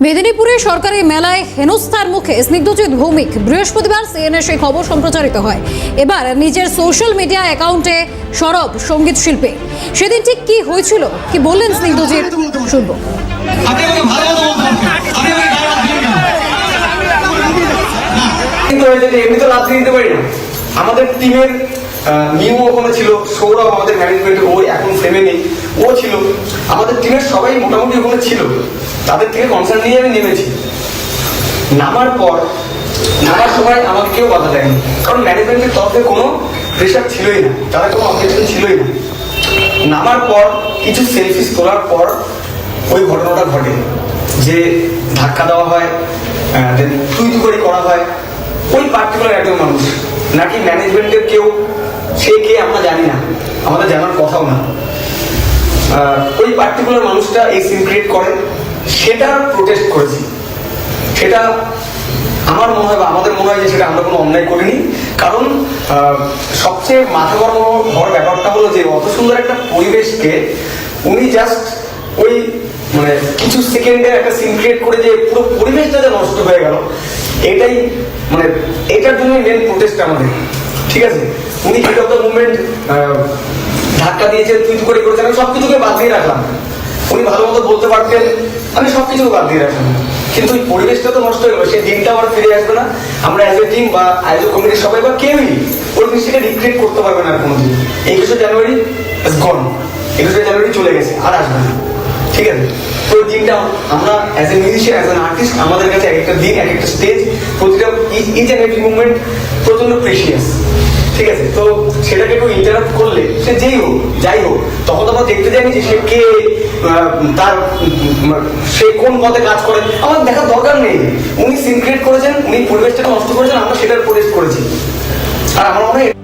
মেদিনীপুরে সরকারি মেলায় হেনস্থার মুখে স্নিগ্ধজিৎ ভৌমিক। বৃহস্পতিবার সিএনএ সেই খবর সম্প্রচারিত হয়। এবার নিজের সোশ্যাল মিডিয়া অ্যাকাউন্টে সরব সঙ্গীত শিল্পী। সেদিন ঠিক কি হয়েছিল, কি বললেন স্নিগ্ধজিৎ, শুনবো। এমনি তো রাত্রি দিতে পারি না। আমাদের টিমের নিউ ওখানে ছিল, সৌরভ আমাদের ম্যানেজমেন্ট, ও এখন ফ্রেমে নেই, ও ছিল। আমাদের টিমের সবাই মোটামুটি ওখানে ছিল। তাদের থেকে কনসার্ন নিয়ে আমি নেমেছি। নামার সময় আমাকে কেউ বাধা দেয়নি, কারণ ম্যানেজমেন্টের তরফে কোনো প্রেশার ছিলই না, তারা কোনো অবজেকশন ছিলই না। নামার পর কিছু সেলফিস তোলার পর ওই ঘটনাটা ঘটে যে ধাক্কা দেওয়া হয়, তুই করে করা হয়। ওই পার্টিকুলার একজন মানুষ, নাকি ম্যানেজমেন্টের কেউ, সে কে আমরা জানি না, আমাদের জানার কথাও না। ওই পার্টিকুলার মানুষটা এই সিন ক্রিয়েট করে, সেটা প্রোটেস্ট করেছি। সেটা আমার মনে হয় বা আমাদের মনে হয় যে সেটা আমরা কোনো অন্যায় করিনি। কারণ সবচেয়ে মাথা গরম হওয়ার ব্যাপারটা হলো যে অত সুন্দর একটা পরিবেশকে উনি জাস্ট ওই মানে কিছু সেকেন্ডে একটা সিন ক্রিয়েট করে যে পুরো পরিবেশটা যে নষ্ট হয়ে গেল, এটাই মানে এটার জন্য মেন প্রোটেস্ট আমাদের। ঠিক আছে, উনি হেড অফ দ্য মুভমেন্ট ধাক্কা দিয়েছেন, তুই করে করেছেন, আমি সবকিছুকে বাদ দিয়ে রাখলাম। উনি ভালো মতো বলতে পারতেন, আমি সবকিছুকে বাদ দিয়ে রাখলাম। কিন্তু ওই পরিবেশটা তো নষ্ট হয়ে গেল, সেই দিনটা আবার ফিরে আসবে না। আমরা অ্যাজ এ টিম বা অ্যাজ এ কমিটির সবাই বা কেউই ওই জিনিসটাকে রিক্রিয়েট করতে পারবে না আর কোনোদিন। 21শে জানুয়ারি গন, 21শে জানুয়ারি চলে গেছে, আর আসবে না। ঠিক আছে, তো ওই দিনটা আমরা as a musician, as an artist, আমাদের কাছে এক একটা দিন, এক একটা স্টেজ, প্রতিটা ইচ অ্যান্ড এভরি মুভমেন্ট প্রচন্ড প্রেশিয়াস। ঠিক আছে, তো সেটাকে একটু ইন্টারাপ্ট করলে সে যেই হোক যাই হোক, তখন তো আমরা দেখতে যাইনি যে সে কে, তার সে কোন পথে কাজ করে, আমার দেখার দরকার নেই। উনি সিন ক্রিয়েট করেছেন, উনি পরিবেশটাকে নষ্ট করেছেন, আমরা সেটার প্রোটেস্ট করেছি। আর আমার মনে হয়